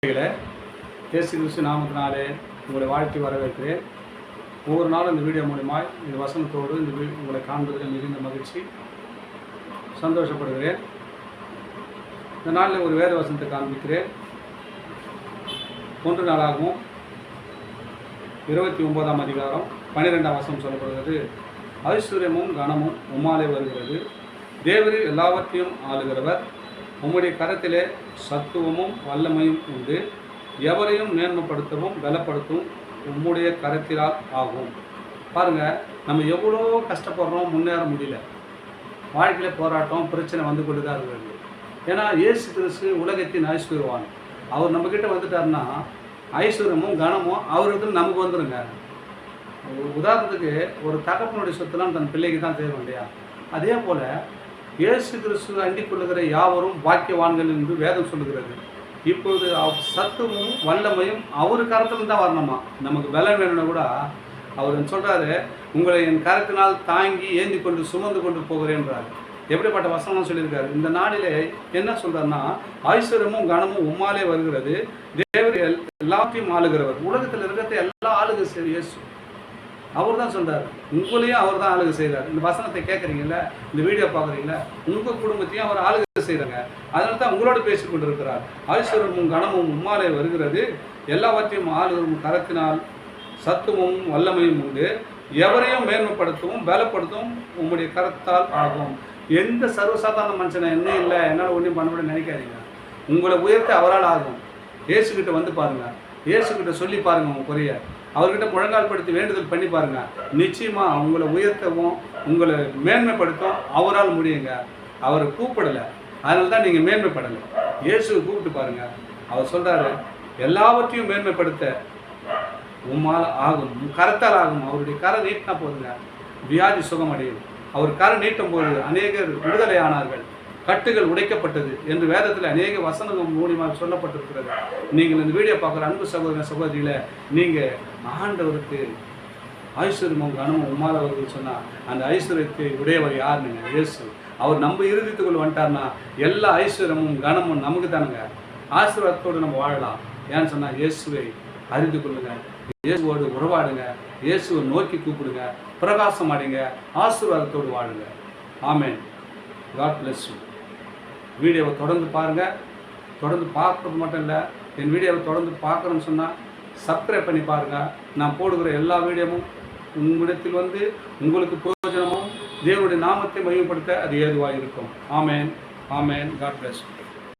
இயேசு கிறிஸ்து நாமத்தினாலே உங்களை வாழ்த்தி வரவேற்கிறேன். ஒவ்வொரு நாளும் இந்த வீடியோ மூலமா இந்த வசனத்தோடு உங்களை காண்பதில் மிகுந்த மகிழ்ச்சி சந்தோஷப்படுகிறேன். இந்த நாளில் ஒரு வேத வசனத்தை காண்பிக்கிறேன். 1 நாளாகவும் 29ஆம் அதிகாரம் 12ஆம் வசனம் சொல்லப்படுகிறது. ஐஸ்வர்யமும் கனமும் உம்மாலே வருகிறது. தேவரீர் எல்லாவற்றையும் ஆளுகிறவர். உம்முடைய கரத்திலே சத்துவமும் வல்லமையும் உண்டு. எவரையும் மேன்மைப்படுத்தவும் பலப்படுத்தவும் உம்முடைய கரத்திலால் ஆகும். பாருங்கள், நம்ம எவ்வளோ கஷ்டப்படுறோம், முன்னேற முடியல. வாழ்க்கையில் போராட்டம் பிரச்சனை வந்து கொண்டு தான் இருக்கிறது. ஏன்னா இயேசு கிறிஸ்து உலகத்தின் ஐஸ்வர்யவான். அவர் நம்மக்கிட்ட வந்துட்டாருன்னா ஐஸ்வர்யமும் கனமும் அவருக்கு நமக்கு வந்துடுங்க. உதாரணத்துக்கு ஒரு தகப்பனுடைய சொத்துலாம் தன் பிள்ளைக்கு தான் தேவை இல்லையா? அதே போல் இயேசு கிறிஸ்து அண்டிக் கொள்ளுகிற யாவரும் பாக்கியவான்கள் என்று வேதம் சொல்லுகிறது. இப்பொழுது சத்துவமும் வல்லமையும் அவர் கரத்தில் தான் வரணுமா. நமக்கு பலன் வேணும்னா கூட அவர் சொல்கிறாரு, உங்களை என் கரத்தினால் தாங்கி ஏந்தி கொண்டு சுமந்து கொண்டு போகிறேன்றார். எப்படிப்பட்ட வசனம் சொல்லியிருக்காரு. இந்த நாளிலே என்ன சொல்கிறாருன்னா, ஐஸ்வர்யமும் கனமும் உம்மாலே வருகிறது. தேவர் எல்லாத்தையும் ஆளுகிறவர். உலகத்தில் இருக்கிறத எல்லா ஆளுகை சரி இயேசு அவர் தான் சொல்கிறார். உங்களையும் அவர் தான் ஆளுகை செய்கிறார். இந்த வசனத்தை கேட்குறீங்கள, இந்த வீடியோ பார்க்குறீங்களா, உங்கள் குடும்பத்தையும் அவர் ஆளுகை செய்கிறாங்க. அதனால தான் உங்களோடு பேசி கொண்டு இருக்கிறார். ஐஸ்வர்யமும் கனமும் உம்மாலே வருகிறது. எல்லாவற்றையும் ஆளுகிறவும் கரத்தினால் சத்துவமும் வல்லமையும் உண்டு. எவரையும் மேன்மைப்படுத்தவும் பலப்படுத்தவும் உங்களுடைய கரத்தால் ஆகும். எந்த சர்வசாதாரண மனுஷனை என்ன இல்லை என்னால் ஒன்றும் பண்ண முடியும் நினைக்காதீங்க. உங்களை உயர்த்த அவரால் ஆகும். இயேசுக்கிட்ட வந்து பாருங்கள், இயேசுக்கிட்ட சொல்லி பாருங்கள் உங்கள் குறைய. அவர்கிட்ட முழங்கால் படுத்தி வேண்டுதல் பண்ணி பாருங்கள். நிச்சயமாக உங்களை உயர்த்தவும் உங்களை மேன்மைப்படுத்தவும் அவரால் முடியுங்க. அவரை கூப்பிடலை, அதனால தான் நீங்கள் மேன்மைப்படலை. இயேசுவை கூப்பிட்டு பாருங்கள். அவர் சொல்கிறாரு, எல்லாவற்றையும் மேன்மைப்படுத்த உம்மால் ஆகும், கரத்தால் ஆகும். அவருடைய கரை நீட்டினா போதுங்க, வியாதி சுகம் அடையும். அவர் கரை நீட்டும் போது அநேகர் விடுதலை ஆனார்கள், கட்டுகள் உடைக்கப்பட்டது என்று வேதத்தில் அநேக வசனங்கள் மூலியமாக சொல்லப்பட்டிருக்கிறது. நீங்கள் இந்த வீடியோ பார்க்குற அன்பு சகோதர சகோதரியில் நீங்கள் ஆண்டவருக்கு ஐஸ்வர்யமும் கனமும் உம்மால் அவர்கள் சொன்னால் அந்த ஐஸ்வர்யத்தை உடையவர் யாருங்க? இயேசு. அவர் நம்ம இறுதித்துக்குள் வந்துட்டார்னா எல்லா ஐஸ்வர்யமும் கனமும் நமக்கு தானுங்க. ஆசீர்வாதத்தோடு நம்ம வாழலாம். ஏன்னு சொன்னால் இயேசுவை அறிந்து கொள்ளுங்க, இயேசுவோடு உறவாடுங்க, இயேசுவை நோக்கி கூப்பிடுங்க, பிரகாசம் அடைங்க, ஆசீர்வாதத்தோடு வாழுங்க. ஆமென். God bless you. வீடியோவை தொடர்ந்து பாருங்கள். தொடர்ந்து பார்க்குறது மட்டும் இல்லை, என் வீடியோவை தொடர்ந்து பார்க்குறோன்னு சொன்னால் சப்ஸ்கிரைப் பண்ணி பாருங்கள். நான் போடுகிற எல்லா வீடியோவும் உங்களிடத்தில் வந்து உங்களுக்கு பிரயோஜனமும் தேவனுடைய நாமத்தை மகிமைப்படுத்த அது ஏதுவாக இருக்கும். ஆமென். ஆமென். God bless you.